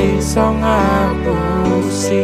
iso ngapusi.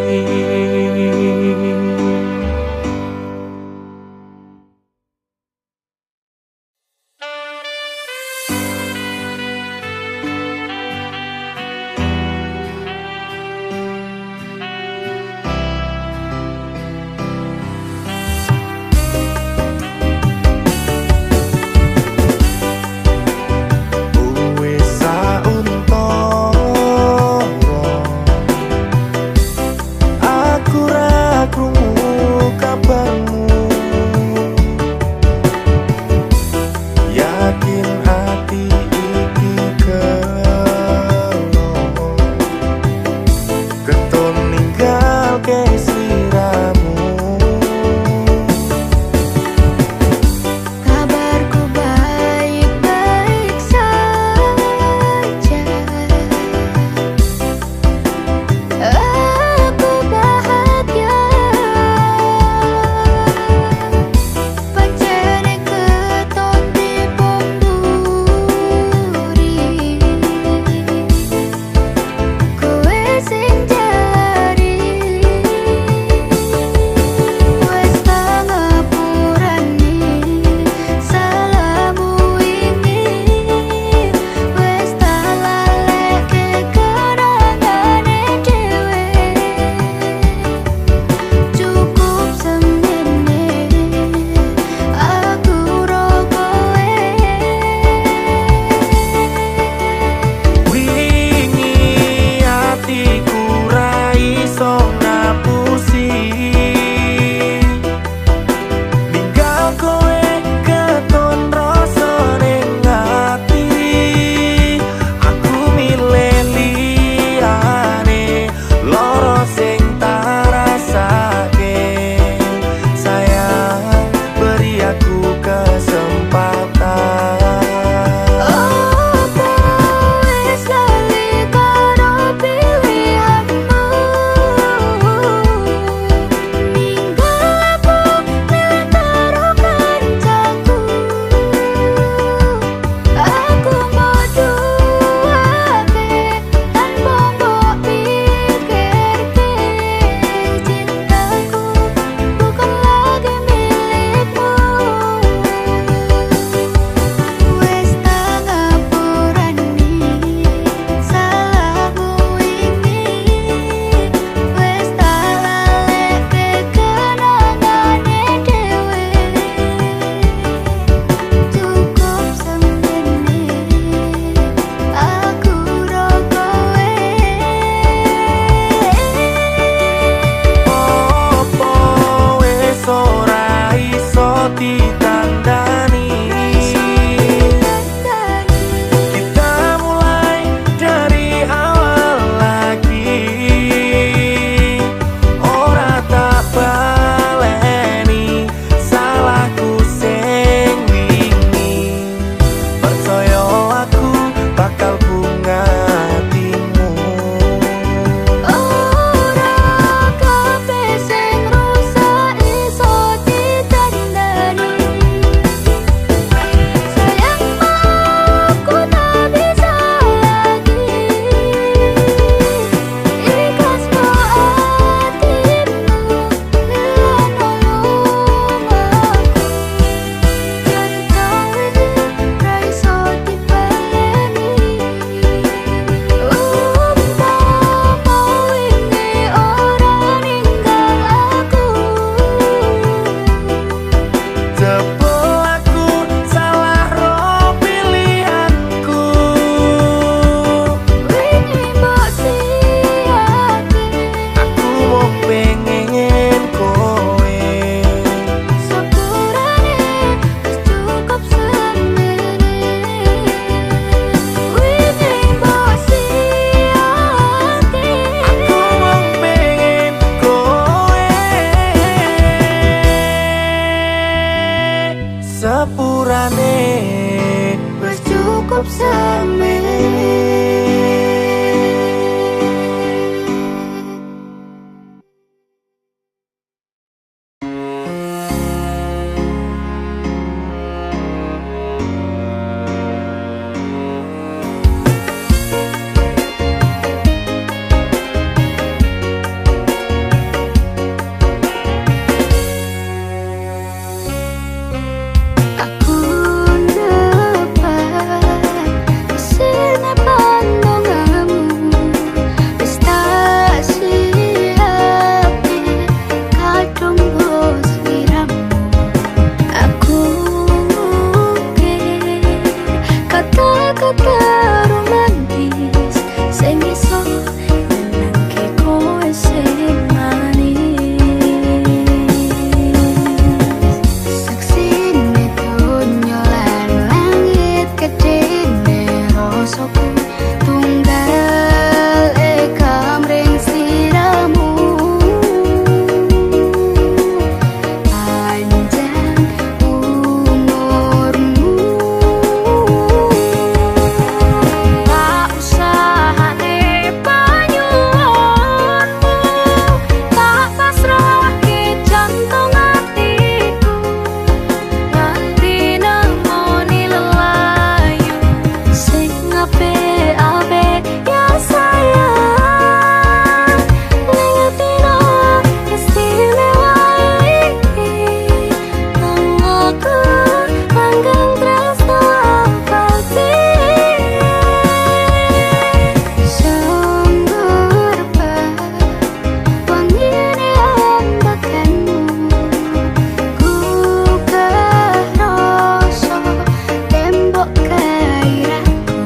tunggal kamring siramu panjang umurmu tak usah panyuwunmu tak pasrah ke jantung hatiku nganti nemoni lelayu sing apik-apik ya sayang ning atino istimewa iki nang aku langgeng tresno pasti sumber wangine ambakanmu ku kerasa tembok gairahku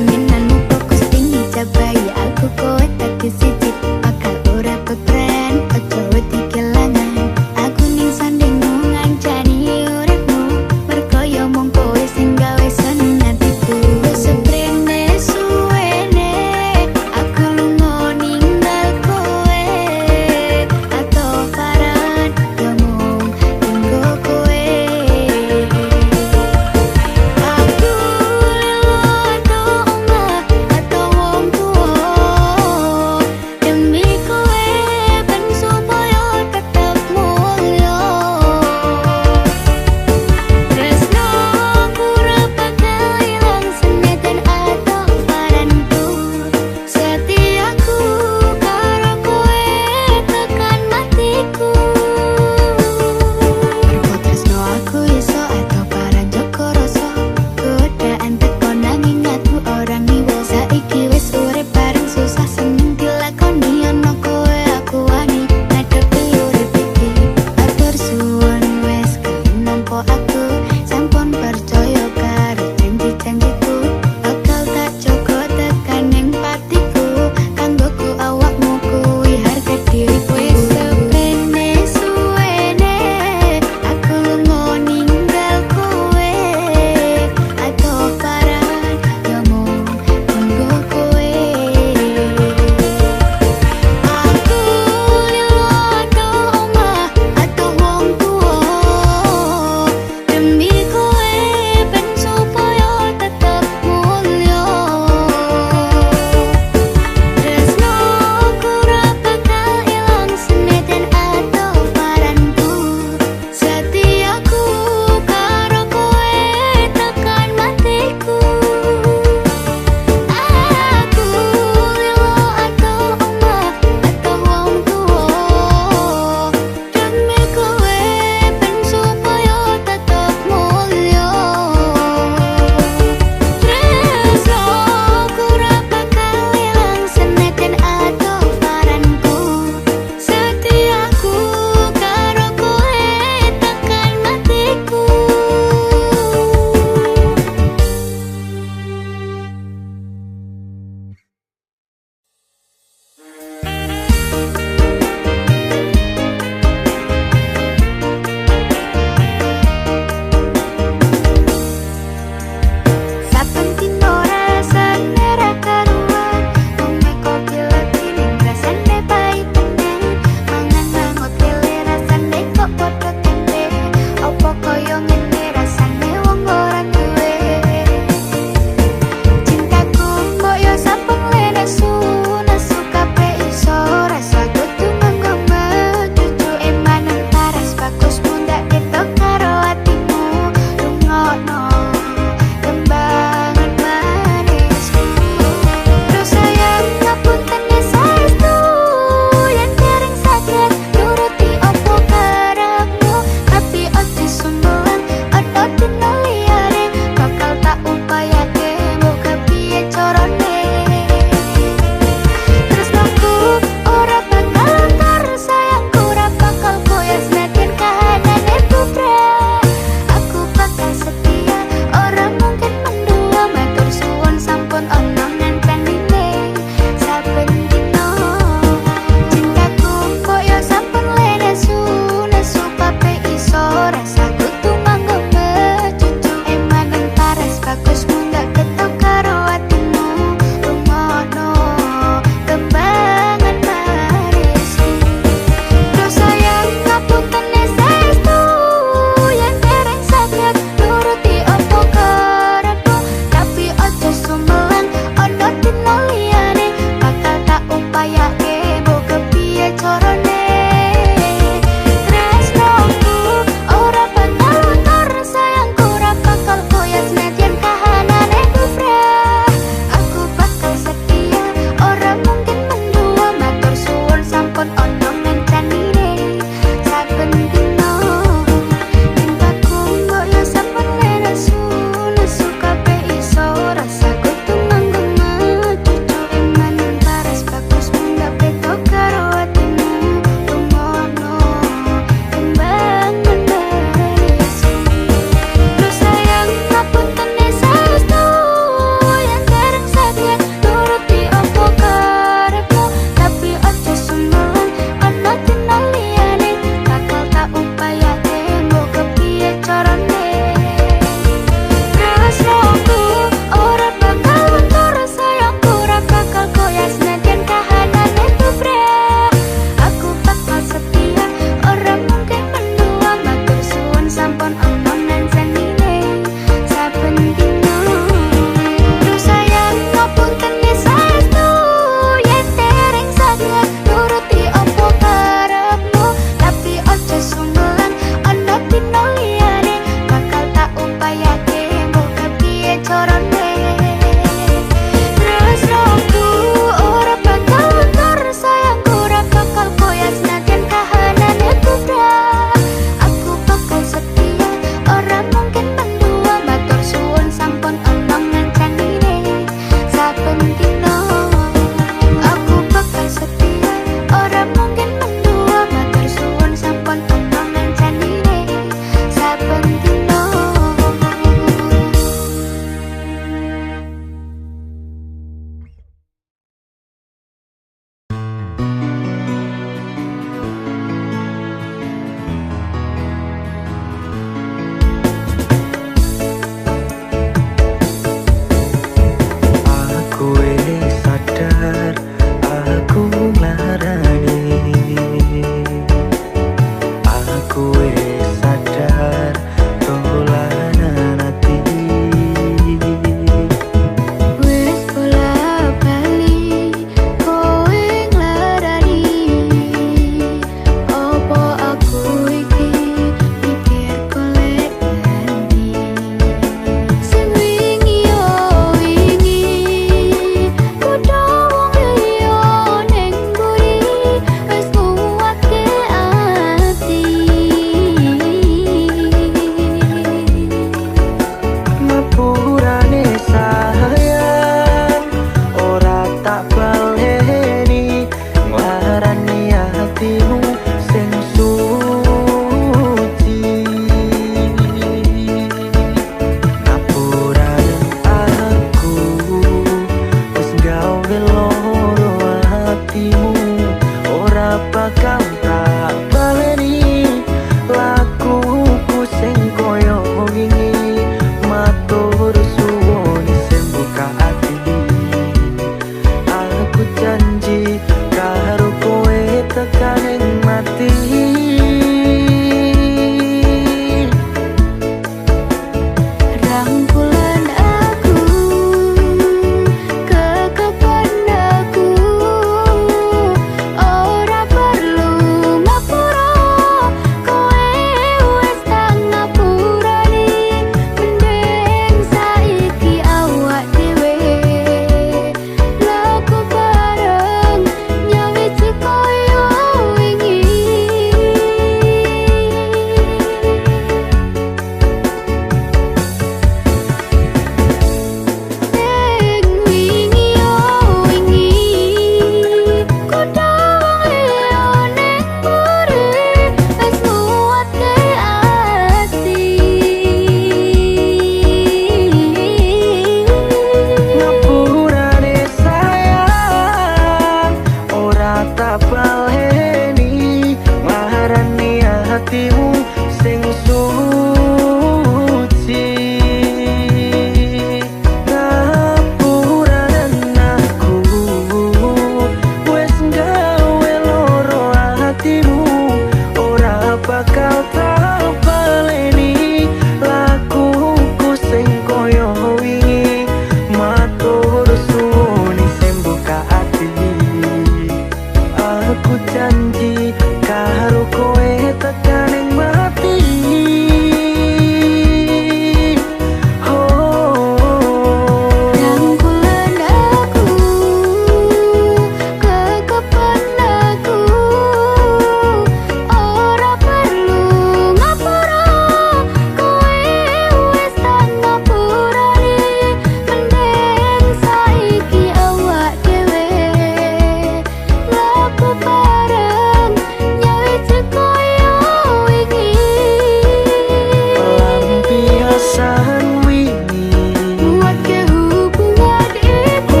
perasaan wingi buat ke hubungan itu.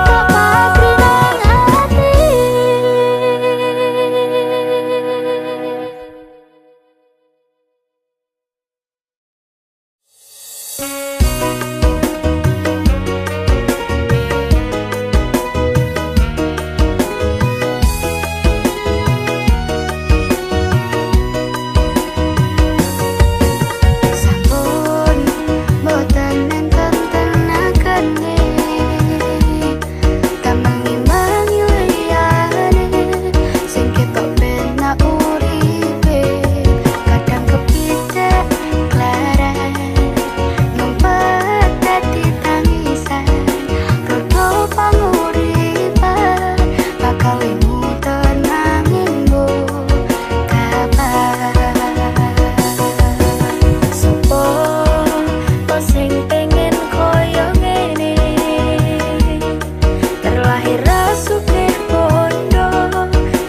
Tak pabrik nang hati. Sampun boten enten tenagane, tamang-imangi liyane sing ketok penak uripe. Kadang kepithik klaran ngumpet dadi tangisan, rodo panguripan bakal muter nanging mbok kapan. Sopo to sing pengen koyo ngene, terlahir sugih bondo,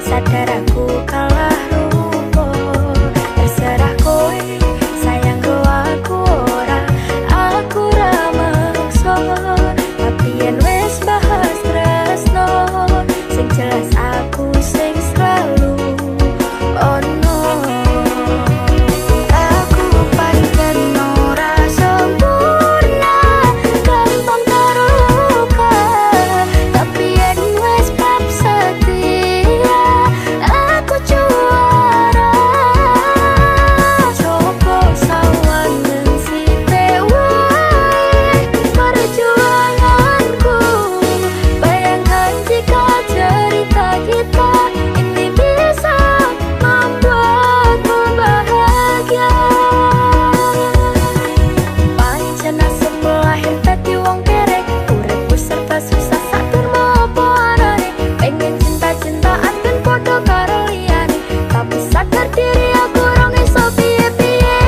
sadar aku kalah rupa. Terserah kowe sayang go aku ora maksa. Tapi yen wis bahas tresno, sing jelas aku sing selalu ono. Aku pancen ora sempurna, gampang terluka. Tapi yen wis bab setia, aku juara. Coba sawangen sithik wae perjuanganku. Bayangkan jika cerita kita ini bisa membuatmu bahagia. Pancen asep lahir dadi wong kerek, uripku serba susah sak durmo apa anane. Pengen cinta-cintaan ben padha karo liyane, tapi sadar diri aku rong iso piye-piye.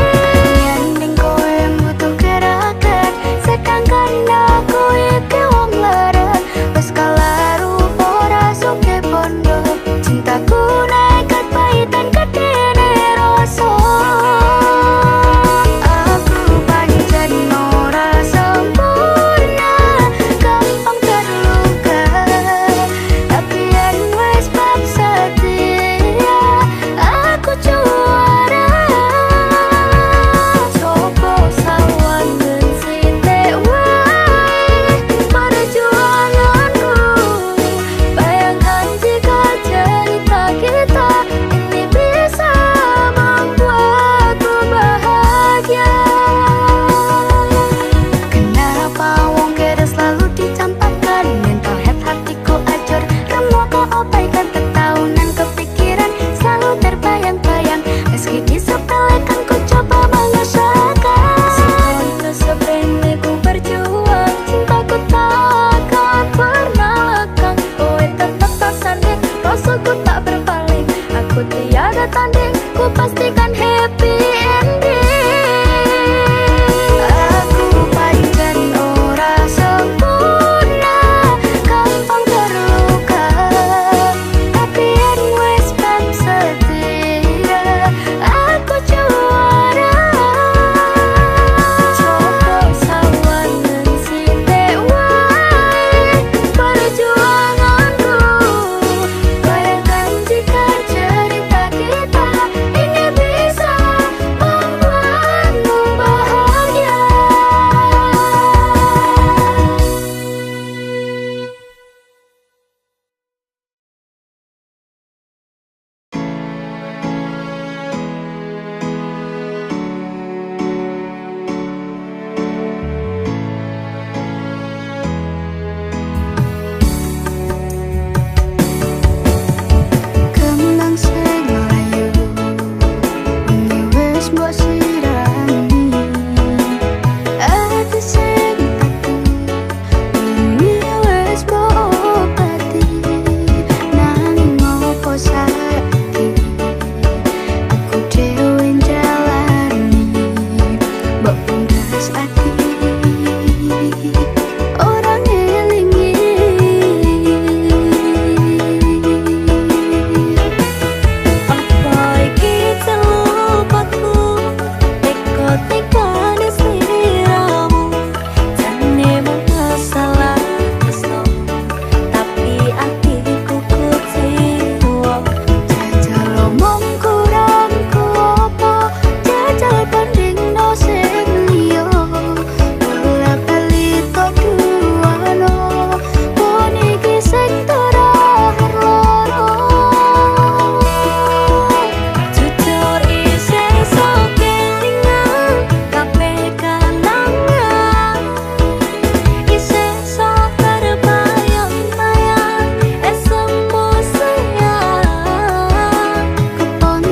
Yen ning kowe butuh gerakan, sedangkan aku iki wong leren. Wis kalah rupa ora suke bondo, cintaku nekat pahitan kedene rasa. Aku pancen ora sempurna, gampang terluka. Tapi yen wis bab setia, aku juara. Coba sawangen sithik wae perjuanganku. Bayangkan jika cerita kita ini bisa membuatmu bahagia. Kenapa wong kere selalu dicampakkan? Mental health hatiku acur, kamu kau abaikan. Ketahunan kepikiran selalu terbayang-bayang, meski disepelekan ku coba mengusahakan. Sebenarnya ku berjuang, cintaku takkan pernah lekang. Kowe tetap tak sanding, rasaku tak berpaling. Aku tiada tanding, ku pastikan happy ending. Aku pancen ora sempurna, gampang terluka. Tapi yen wis bab setia, aku juara. Coba sawangen sithik wae perjuanganku. Bayangkan jika cerita kita ini bisa Omong kurangku apa jajal banding no sing liya ora bali to duano puniki sing terakhir loro jujur isih sok kelingan kabeh kenangan isih sok terbayang-bayang esemu sayang kepon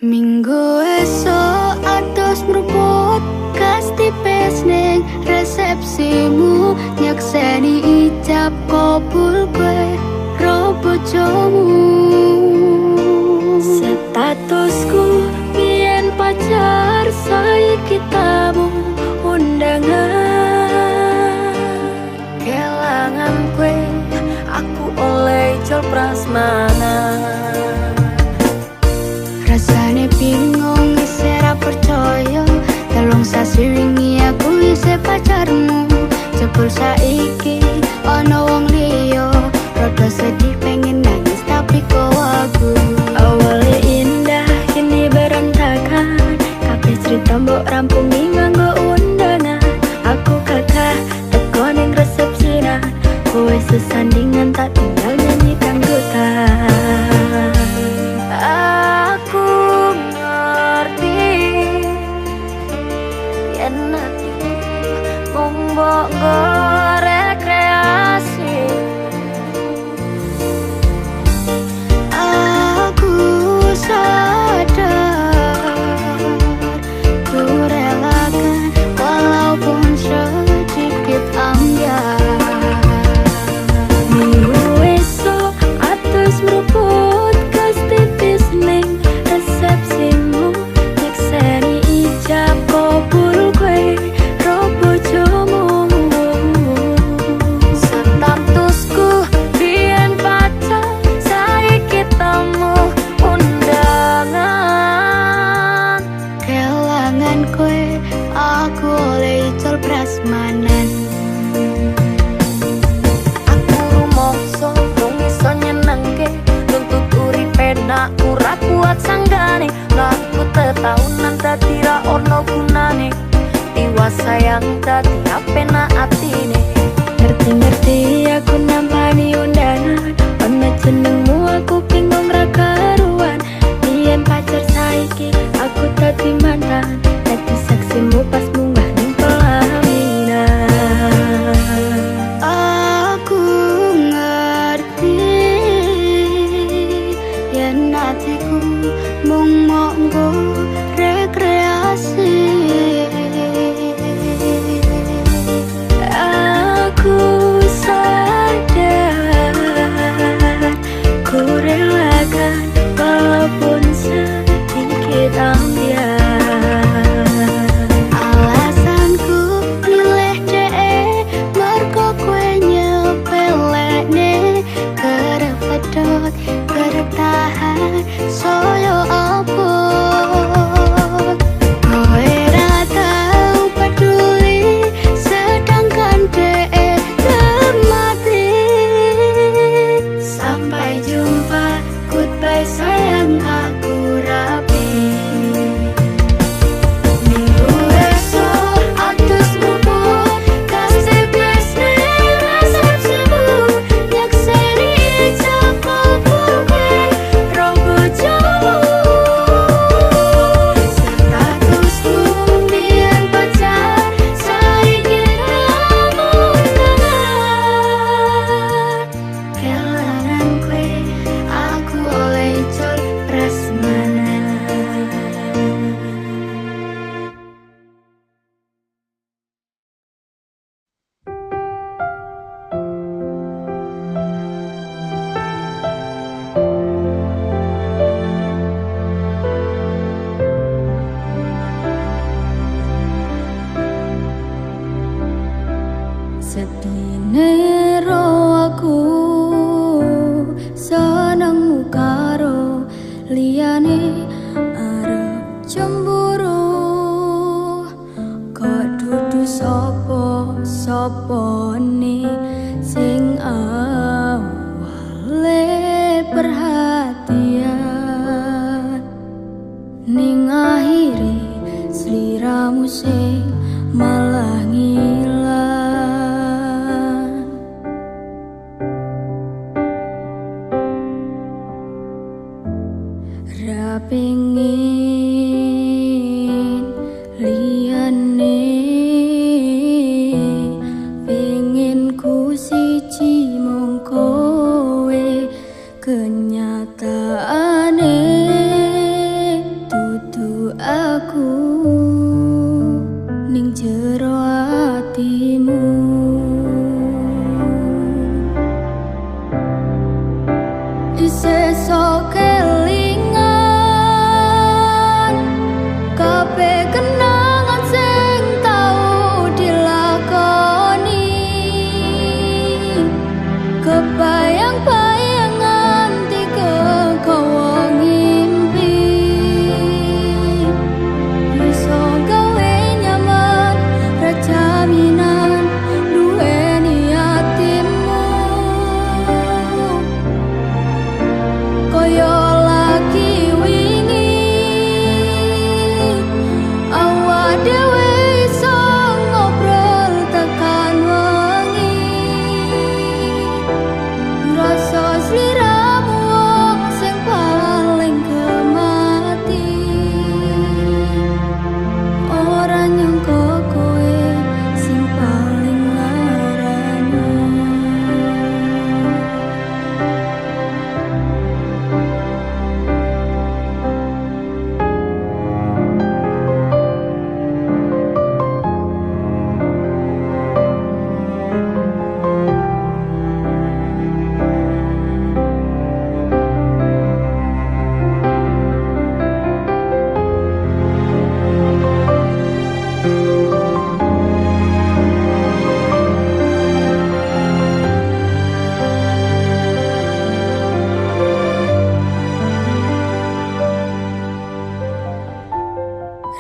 Minggu esok atus mruput kas tipis ning resepsimu, nyakseni ijab kabul kowe ro bojomu. Statusku biyen pacar, saiki tamu undangan. Kelangan kowe aku oleh ijol prasmanan. Rasane bingung isih ra percaya, telung sasi wingi aku isih pacarmu. Jebul saiki ana wong liya, rada sedih pengen nangis tapi kok aku. Awalnya indah kini berantakan, kabeh cerita mbok rampungi nganggo undangan. Aku kakak teko ning resepsinan, kowe sesandingan tak tinggal nyanyi dangdutan. Aku ngerti yen hatiku mung mbok rekreasi. Aku sadar ku relakan walaupun sedikit ambiar. Minggu esok atus meruput kas tipis ning resepsimu, nyekseni ijab kabul kowe ro bojomu. Statusku biyen pacar, saiki tamu undangan. Kelangan kowe aku oleh ijol prasmanan. Aku rumangsa mung iso nyenengke, nuntut uripe nak ora kuat sanggane. Laku tetahunan dadi ra ono gunane, tiwas sayang dadi apenak atine. Ngerti-ngerti aku nampani undangan, ono jenengmu aku bingung ra karuan. Biyen pacar saiki aku dadi mantan, dadi saksimu pas munggah ning pelaminan. Aku ngerti yen hatiku mung monggo rekreasi. Aku sadar ku relakan walaupun sedikit ambiar. Alasanku milih dhek mergo kowe nyepelekne, kerep pedot kerep tahan soyo apa. Kowe ra tau peduli sedangkan dhek mati. Sampai jumpa, goodbye sayang, aku rapi. Minggu esok atus mruput kas tipis ning resepsimu, nyakseni ijab kabul kowe ro bojomu. Statusku biyen pacar, saiki tamu undangan. Kelangan kowe aku oleh ijol prasmanan. Sedine ro aku senengmu karo liyane, arep cemburu kok dudu sapa-sapane sing awale perhatian, ning akhire sliramu sing malah ngilang. Ra pengin liyane, pengin ku siji mung kowe. Kenyataane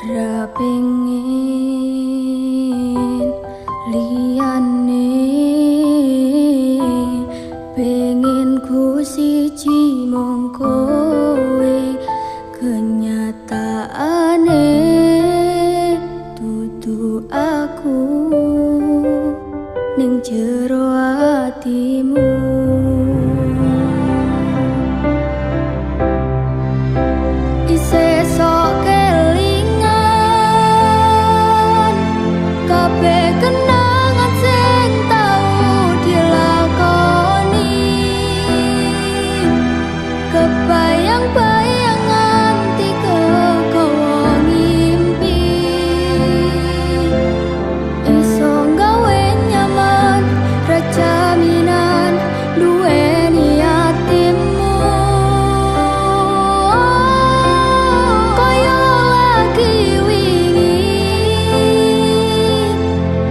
Ra pengen liyane, pengen ku siji mung kowe. Kenyataane dudu aku ning jero atimu. Isih sok kelingan kabeh kenangan sing tau dilakoni. Kebayang-bayang nganti kegawa ngimpi. Iso gawe nyaman ra jaminan duweni atimu. Kaya lagi wingi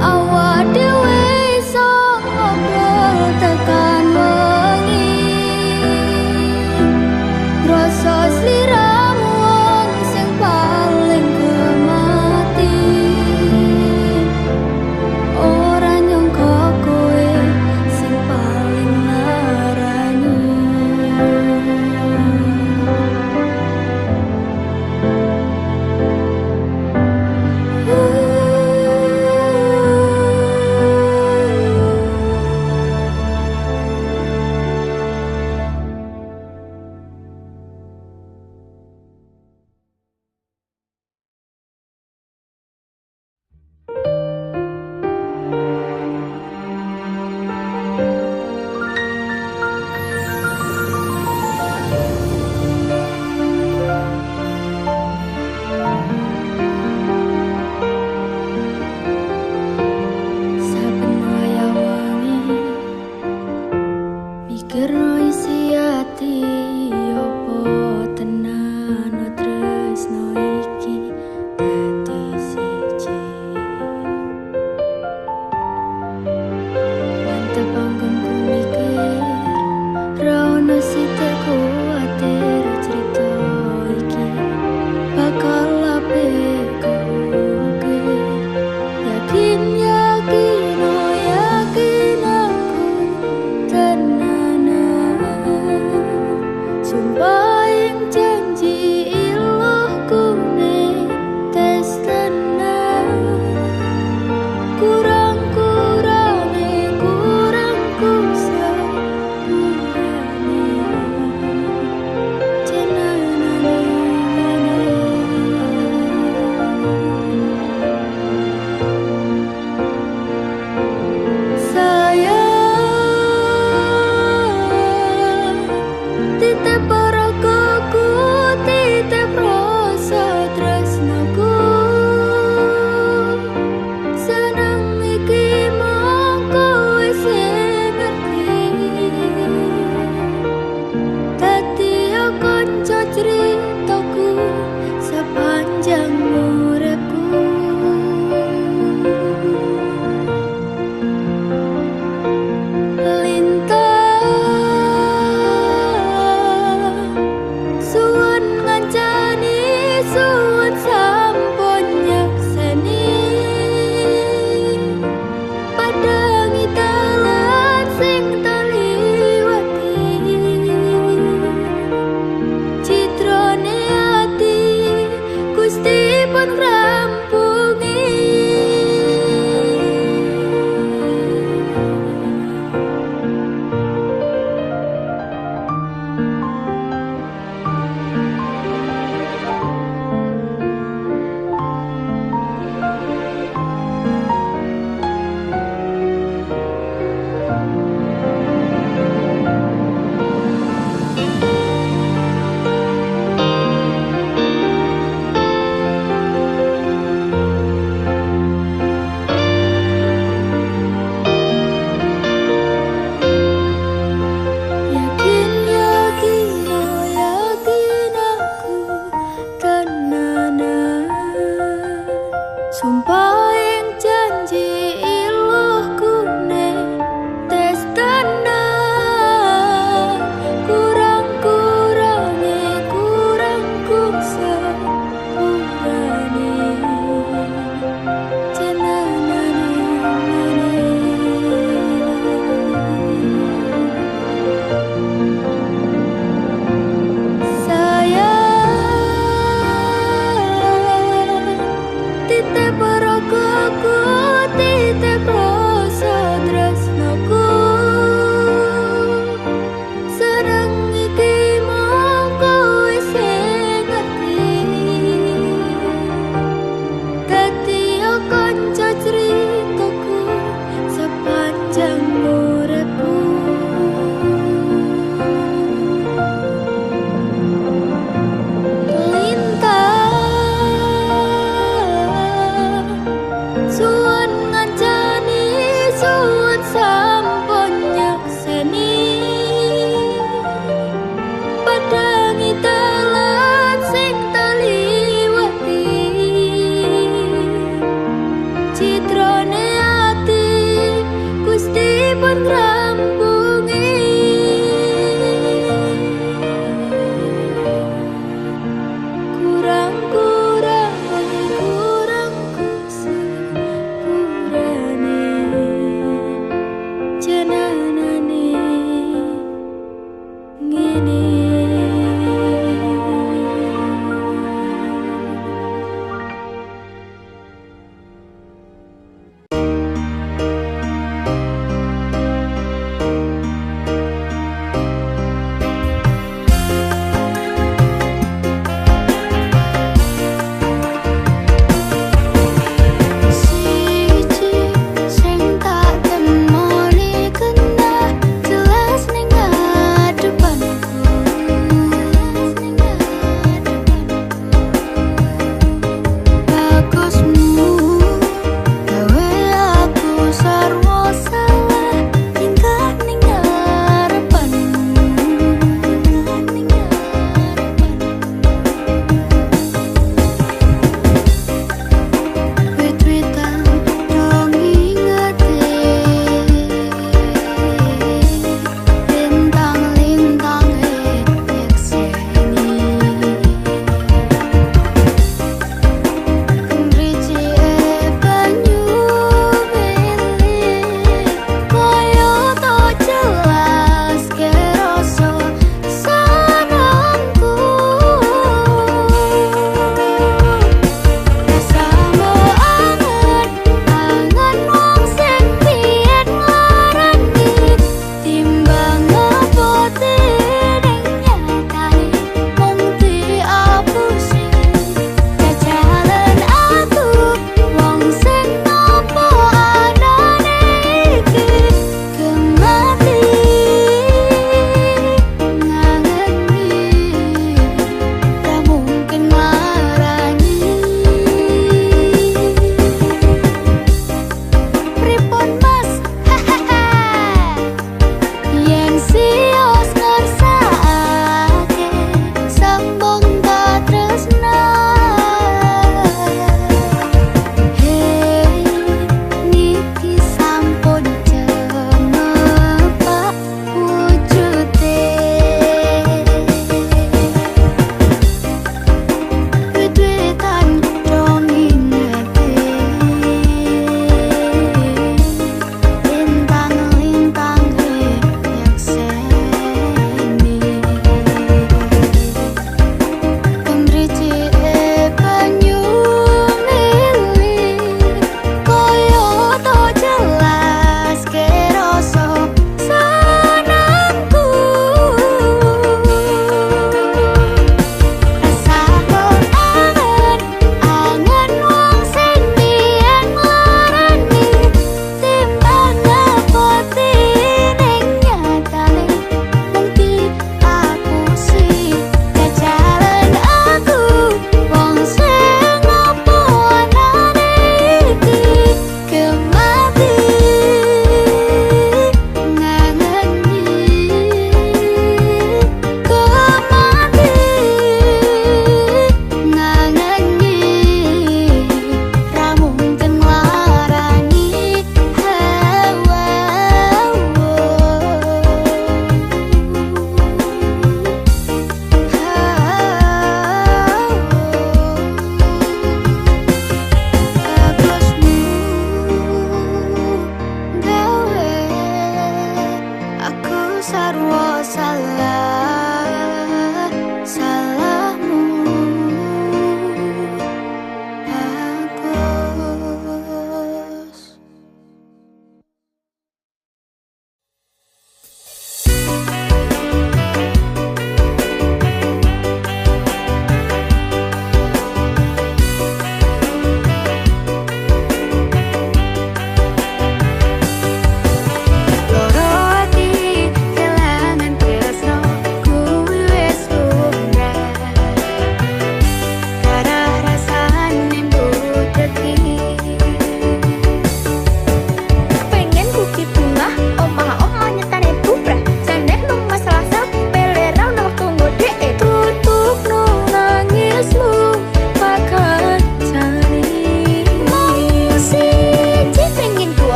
awak dhewe iso ngobrol tekan wengi. Rasa sliramu wong sing paling kemati. Ora nyangka kowe sing paling narani. Saben wayah wengi mikirno isi ati, opo tenan tresno iki dadi siji. Mantep anggonku mikir ra ono sithik kuwatir crita iki bakal apik keukir. Yakin yakin oh yakin aku tenanan. Sumpah yang janji ilahku ning tes tenan. Kurang-kurange kurangku sepurane. Jenenane sayang, titip paragoku, titip rasa tresnaku. Seneng iki mung kowe sing ngerti. Dadi yo kanca critaku sepanjang uripku. Lintang suwun ngancani, suwun sampun nyakseni. Padangi dalan sing taliwati. Citrane ati Gusti pun ngrampungi. Yakin yakin oh yakin aku tenanan. Sumpah yang janji ilahku ning tes tenan. Kurang-kurange kurangku sepurane.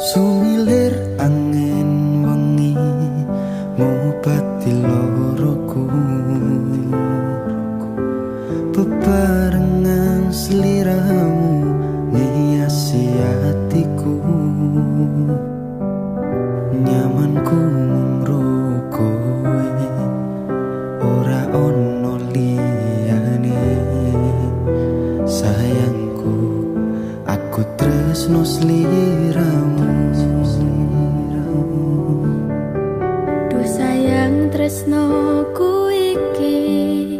Sumilir angin wengi ngobati loroku, bebarengan seliramu ngiasi hatiku. Nyamanku mengrokowe ora ono liyane. Sayangku aku tresno sliramu. Duh sayang tresnoku iki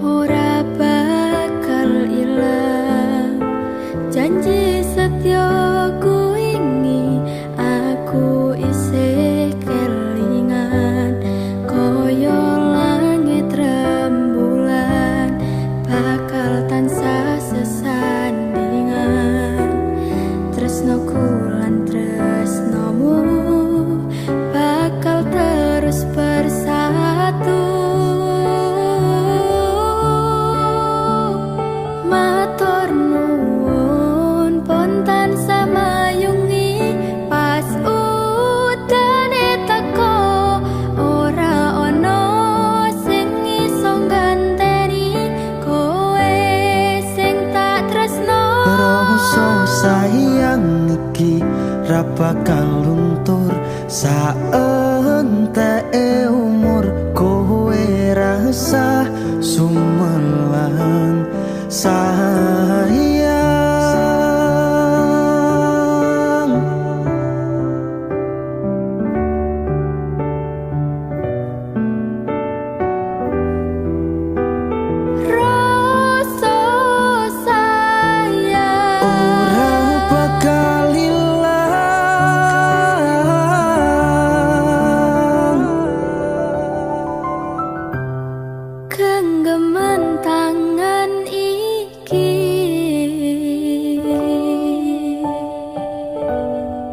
ora bakal ilang. Janji setyaku ini aku isih kelingan. Koyo langit rembulan bakal tansah sesandingan. Tresnoku lan tresnomu bakal terus bersatu. Matur nuwun pontan samayungi pas udane teko. Ora ono sing iso ganteni kowe sing tak tresno. Rasa sayang iki ra bakal luntur saenteke umur. Kowe rasa sumelang sayang. Rasa sayang Ora bakal ilang. genggaman tangan iki.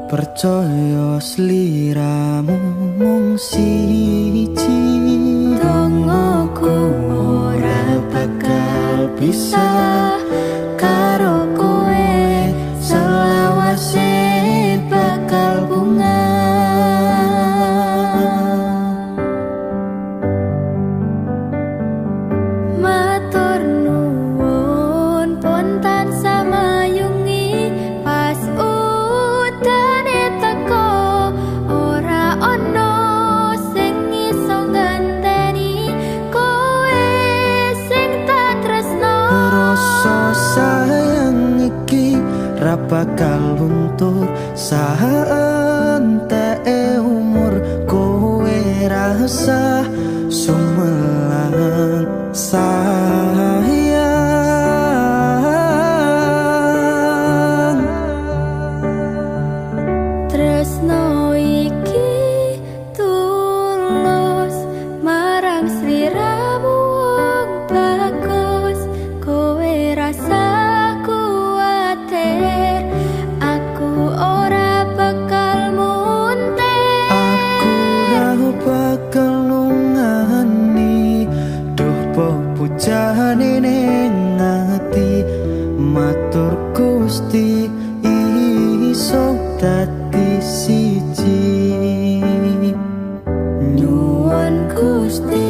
Percaya sliramu mung siji. Dongoku ora bakal bisa karo kowe, selawase bakal bunga. Matur nuwun pontan samayungi pas udane teko. Ora ono sing iso ganteni kowe sing tak tresno. Rasa sayang iki ra bakal luntur saenteke umur. Kowe rasa sumelang sayang. Tresno iki tulus marang sliramu wong bagus. Kowe rasa kuwatir aku ora bakal muntir. Aku ra bakal nungani, duh pepujane ning ati. Matur Gusti iso dadi siji. Nyuwun Gusti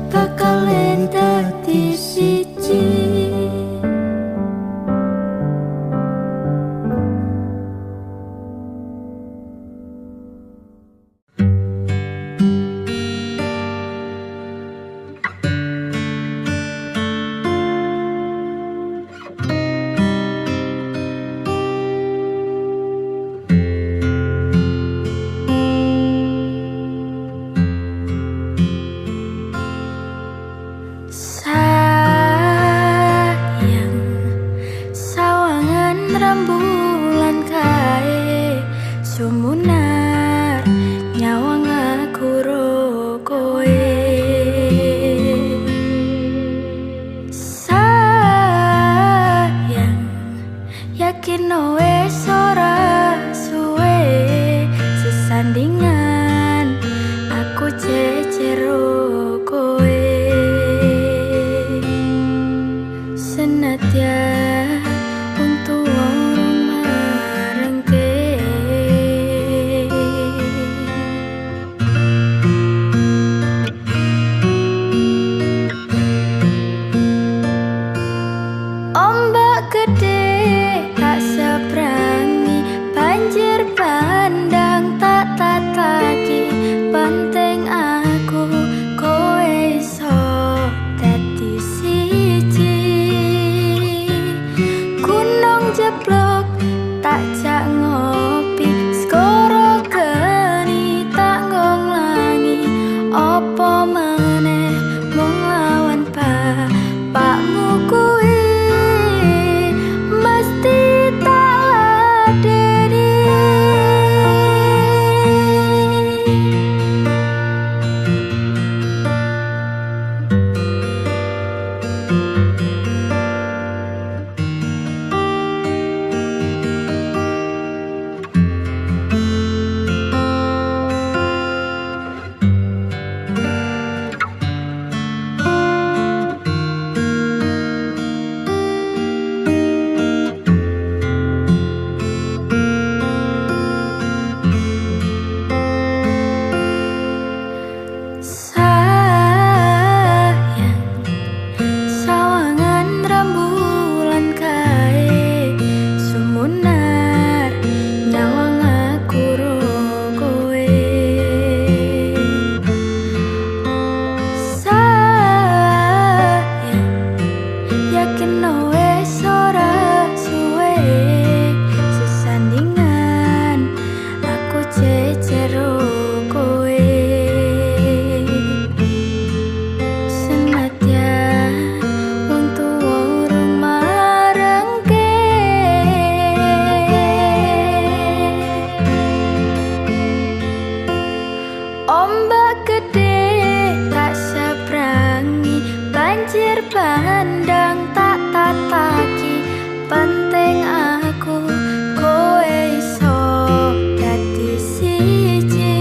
bakal dadi siji. ombak gede tak seberangi, banjir bandang tak tataki. Penting aku kowe iso dadi siji.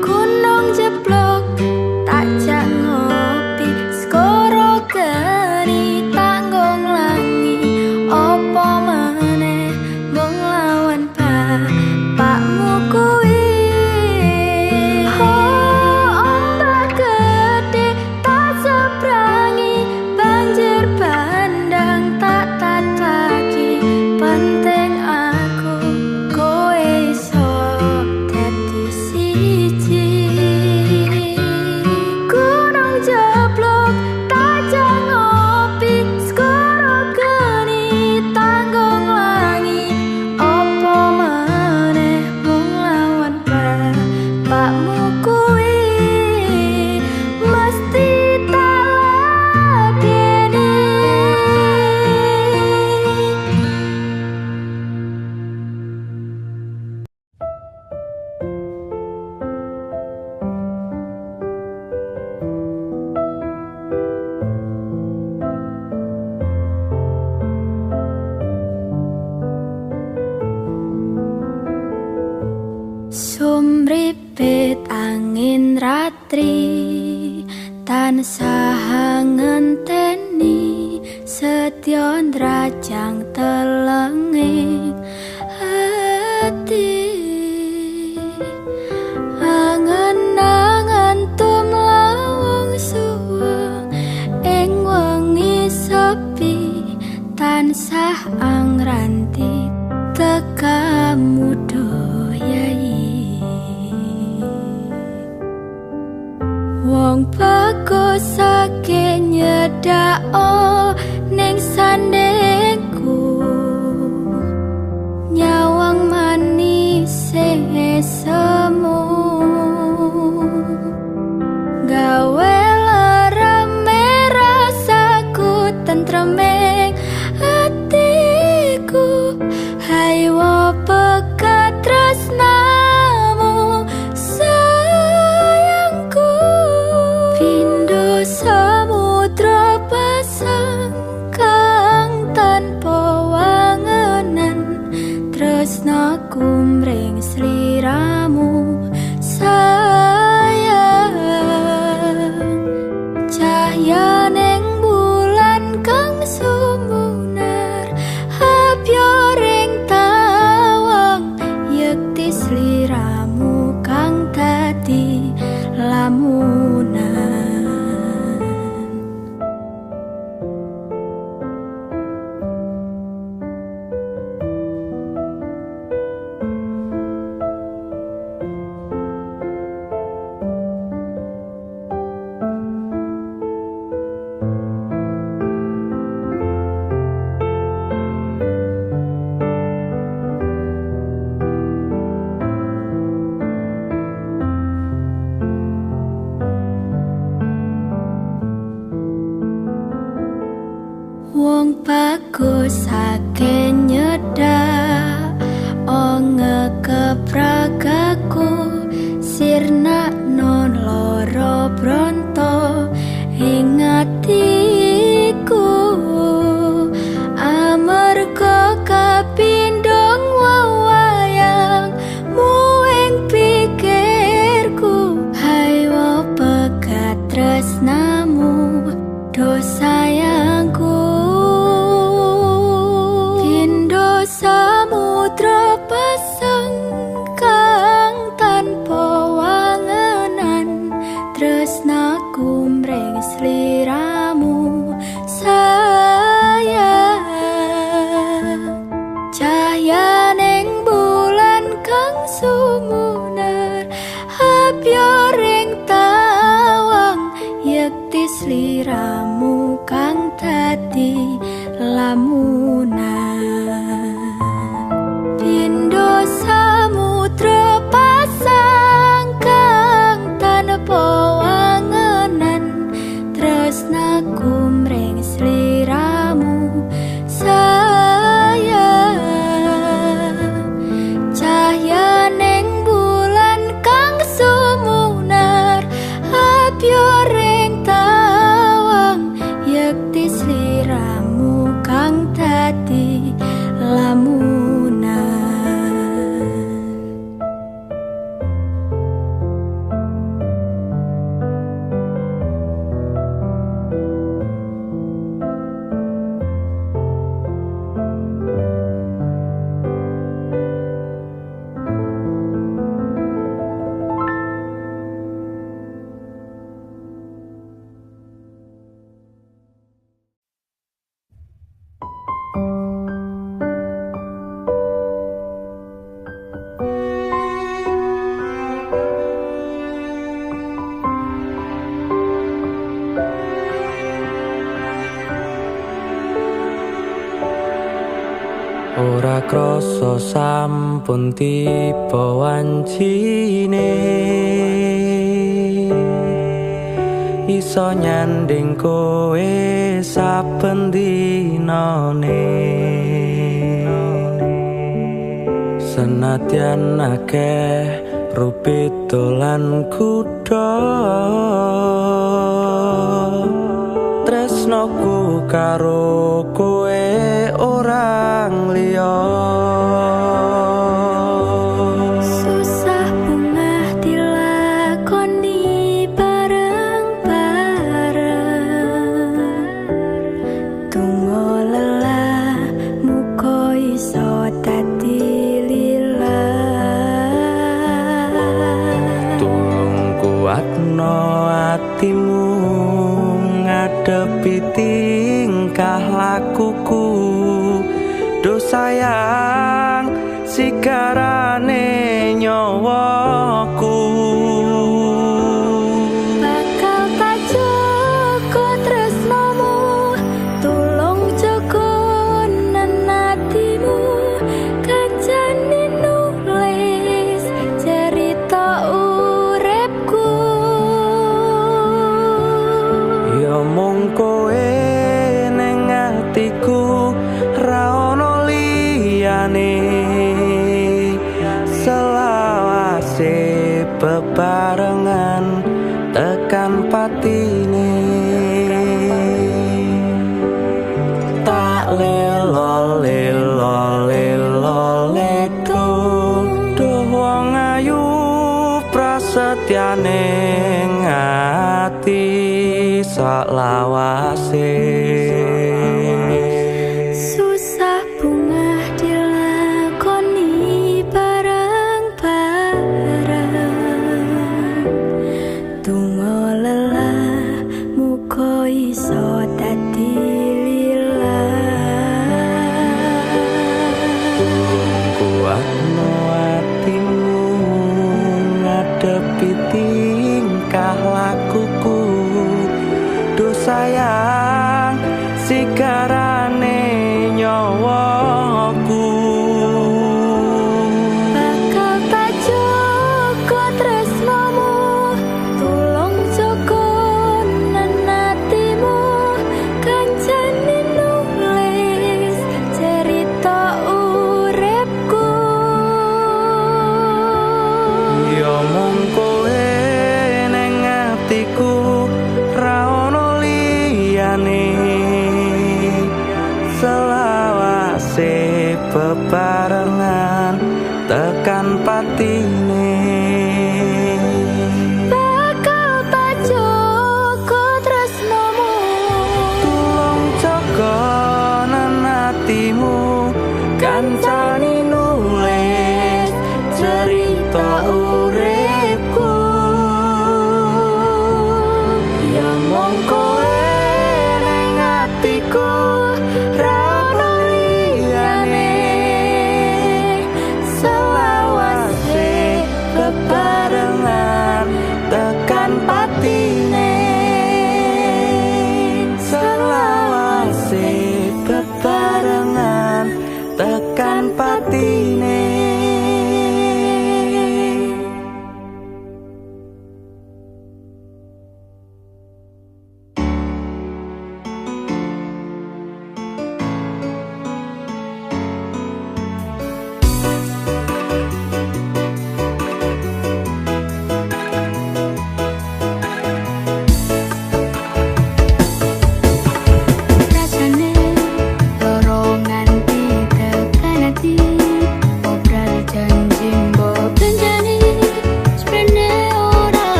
Gunung jeblok tak jak ngopi, skoro geni tak ngonglangi. Opo meneh mung lawan bapakmu kuwi. Ombak gede tak seberangi, banjir bandang tak tataki. Penting aku kowe iso dadi siji. Gunung jeblok tak jak ngopi, skoro geni tak ngonglangi. Opo meneh mung lawan bapakmu kuwi. Mesti tak ladeni. Sumripit angin ratri tansah ngenteni, setya ndrajang telenging ati. Angen-angen tumlawung suwung ing wengi sepi, tansah angranti tekamu doyai. Wong bagus sake nyedako ning sandengku, nyawang manis semu. Gawe lereme rasaku tentremeng atiku. Haiwa pekat tresnamu sayangku. Pindho samudra pasang kang tanpa wangenan, tresnaku mring sliramu sayang. Cahya ning bulan kang sumunar, habyo ring tawang, yekti sliramu kang dadi lamunan. Wong bagus sake nyedak onge kepragaku, sirna non loro bronto ing atiku. Amarga kapindhong wewayang muing pikirku. Haiwa pegat tresnamu do sayangku. Pindho samudra pasang kang tanpa wangenan, tresnaku mring sliramu sayang. Cahya ning bulan kang sumunar, habyo ring tawang, yekti sliramu kang dadi lamunan. Pindho samudra pasang kang tanpa wangenan, tresnaku mring sliramu sayang. Cahya ning bulan kang rasa sampun tiba wancine iso nyanding kowe saben dinane senadyan akeh rupito lan kuda tresnoku karo kowe orang liya susah bungah dilakoni bareng-bareng tunggu lelah muka iso dadi lillah tulung kuatno atimu ngadepi tingkah lakuku do sayang sigarane nyawaku bakal tak jaga tresnomu tulung jaga nenatimu kancane nulis cerita uripku ya mung kowe ning atiku ra ono liyane selawase bebarengan tekan patine tak lelo lelo lelo ledo duh wong ayu prasetyane ngati saklawase susah bungah dilakoni bareng-bareng tunggu lelah muka iso dadi lillah kuatno atimu ngadepi tingkah lakuku do sayang sigarane nyawaku bakal tak jaga tresnomu tulung jaga nenatimu kancane nulis cerita uripku ya mung kowe ning atiku ra ono liyane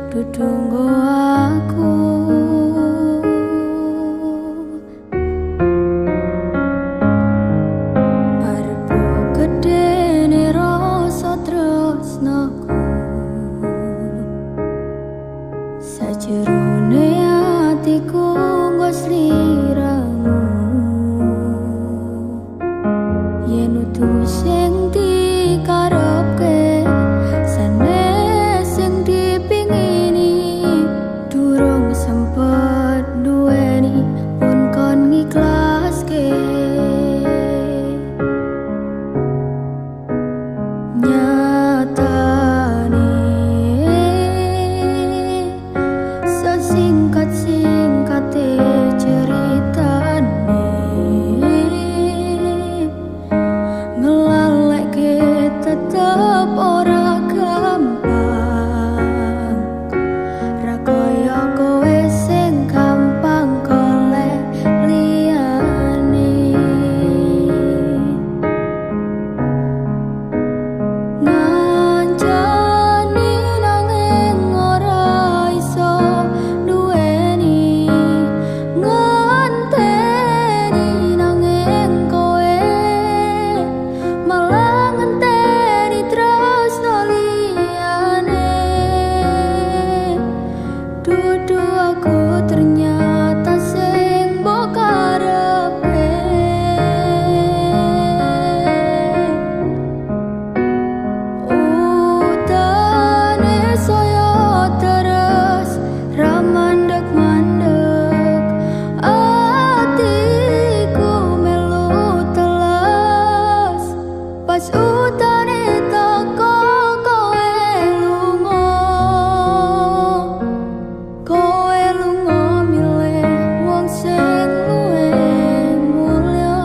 Dudunggo aku arep gedene rasa tresnaku sajerone atiku nggo sliramu yen utuh sing dikarepke sanes sing dipingini durung sempet duweni pun kon ngiklaske nyatane sesingkat-singkate ceritane ngelaleke tetep ora gampang ra kaya kowe sing gampang golek liyane ngancani nanging ora iso duweni ngenteni nanging kowe malah ngenteni tresno liyane dudu aku ternyata sing mbok karepe utane saya terus ra mandek-mandek atiku melu teles pas utane teko kowe lunga milih wong sing luwih mulya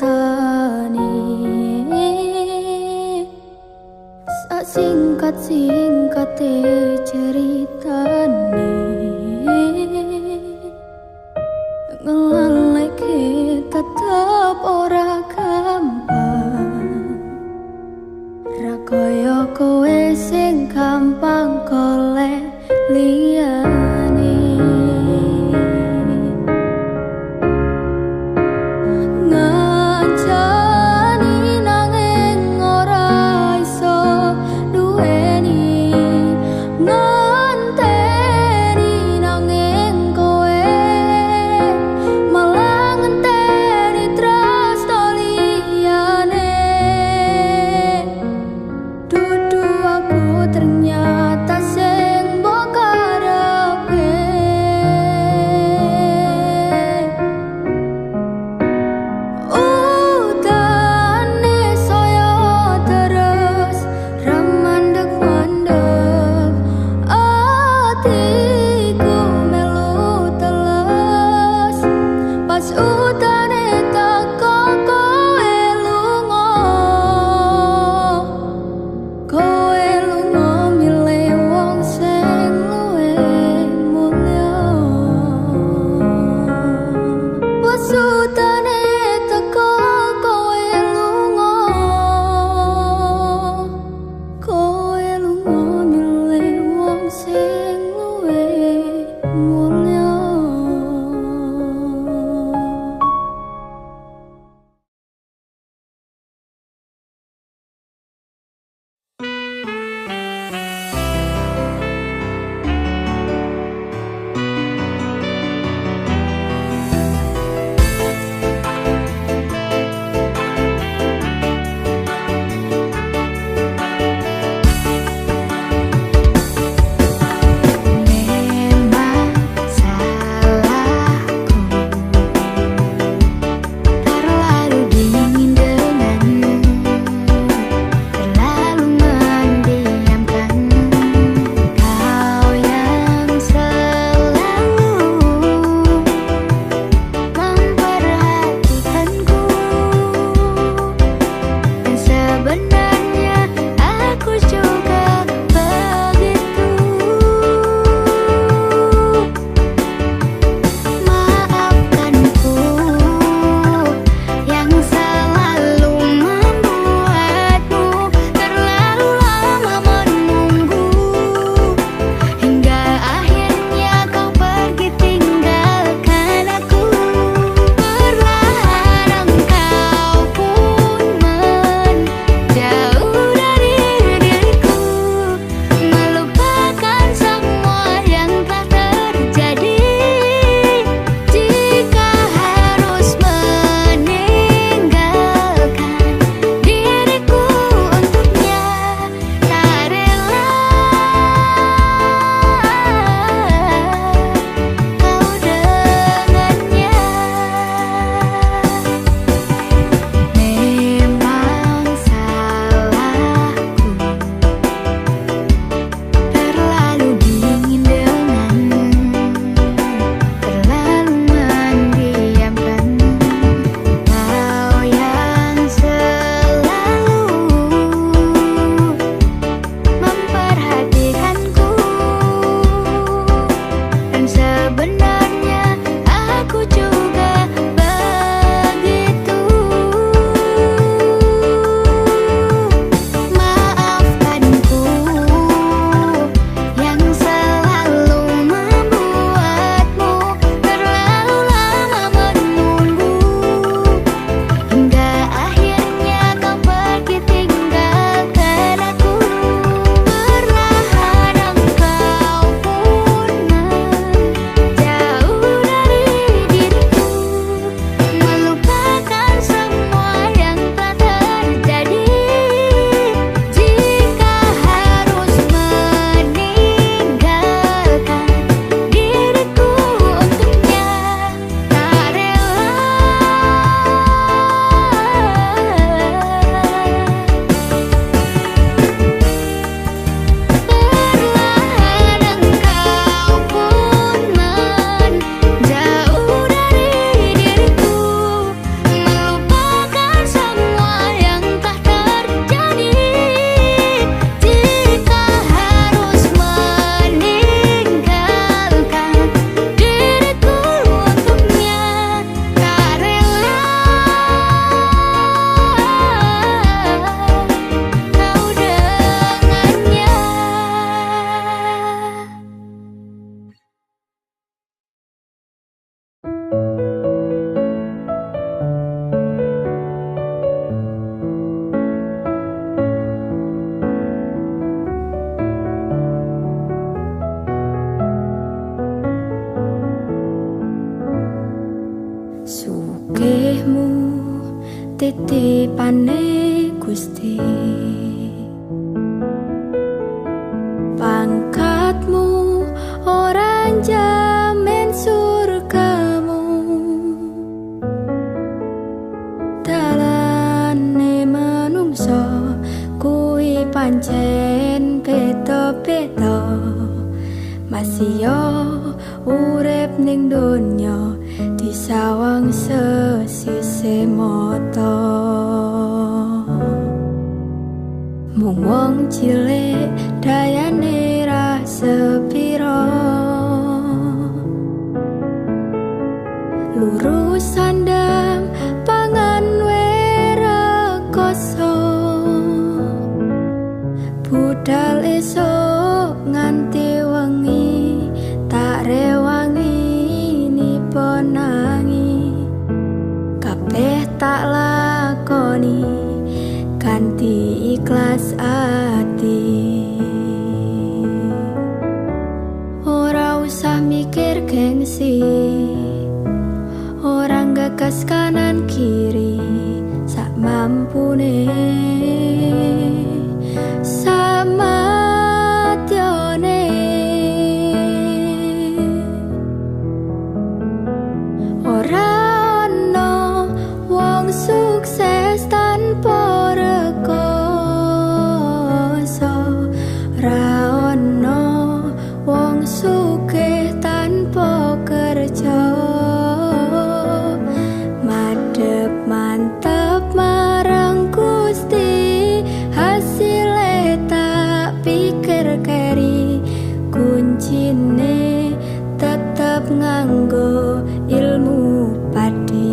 nyatane sak singkat-singkate ceritane ngelaleke tetep ora gampang ra kaya kowe sing gampang golek liyane ngancani nanging ora iso duweni ngenteni nanging kowe malah ngenteni tresno liyane dudu aku ternyata kuncine Gusti. Pangkatmu ora jamin surgamu, dalane manungsa kuwi pancen beda-beda. Masih yo urip ning donya disawang sesise mata. Mung wong cilik dayane ra sepira, lurus sandang pangan werekoso, budal esok nganti wengi tak rewangi niponangi. Kabeh tak lakoni kanthi ikhlas ati, ora usah mikir gengsi, orang gagas kanan kiri, sak mampune samatyone. Ora ono wong sukses tanpa rekoso, ora ono wong sugih tanpa kerja. Madhep mantep marang Gusti, hasile tak pikir keri, kuncine tetep nganggo ilmu padi.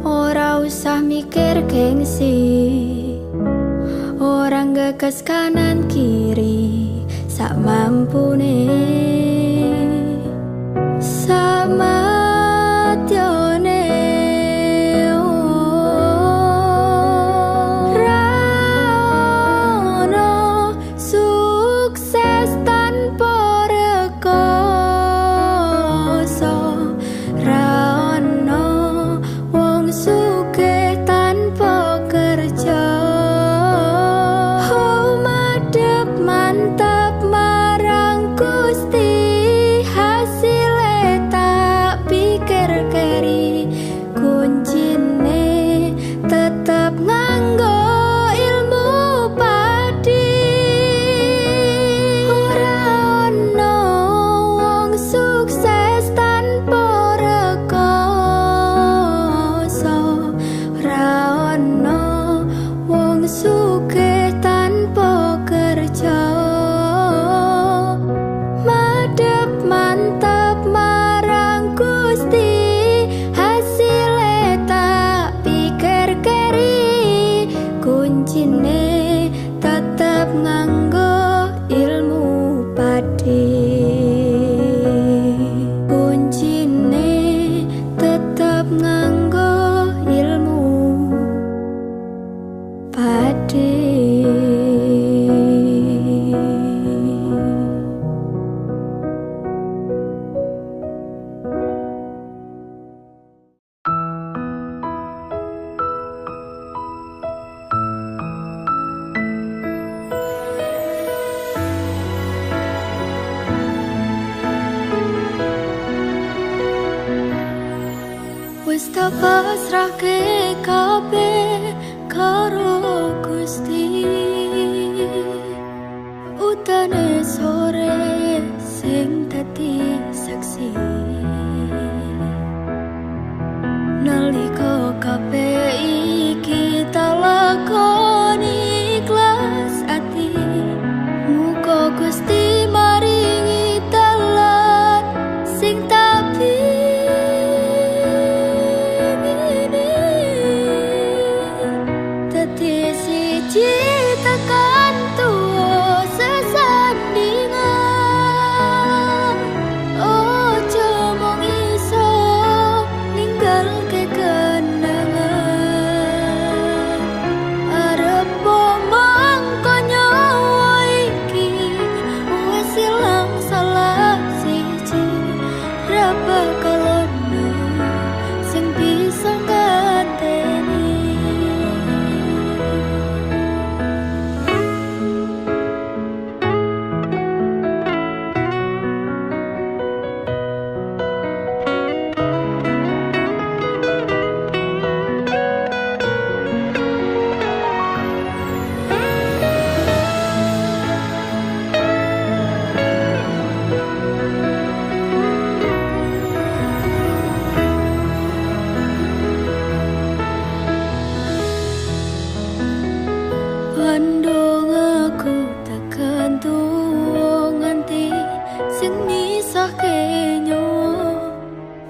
Ora usah mikir gengsi, orang gagas kanan kiri, sak mampune samatyone. Ora ono sukses tanpa rekoso, ora ono wong sugih tanpa kerja. Oh, madhep mantap marang Gusti, hasile tak pikir keri, kuncine tetep nganggo ilmu padi. Ora ono wong sukses tanpa rekoso, ora ono wong sugih tanpa kerja. Madhep mantap marang Gusti, hasile tak pikir keri, kuncine tetep nganggo ilmu padi. Kuncine tetep nganggo ilmu padi. Wis tak pasrahke kabeh karo Gusti, utane sore sing dadi saksi. Nalika kabeh iki tak lakoni ikhlas ati, muga Gusti maringi dalan bakal ono sing bisa nganteni. Pandung aku tekan tuwa nganti sing misahke nyawa.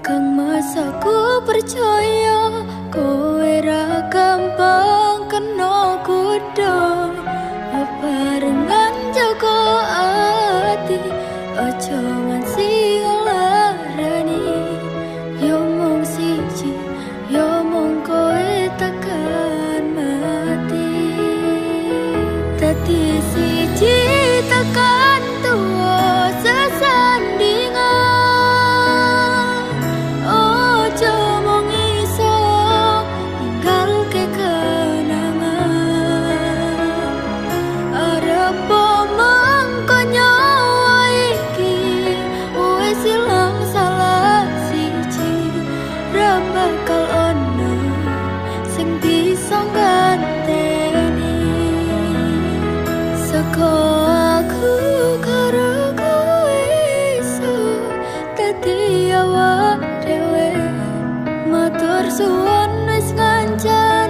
Kang Mas aku percaya kowe ra gampang kena godha. Bebarengan jaga ati aja nganti larani. Yo mung siji, yo mung kowe tekan mati. Dadi siji tekan tuwa sesandingan. Ojo mung iso ninggalke kenangan. Arep mangko nyawa iki wis ilang salah siji. Ra bakal ono sing bisa nganteni. Saka aku karo kowe iso dadi awak dhewe. Matur suwun wis ngancani.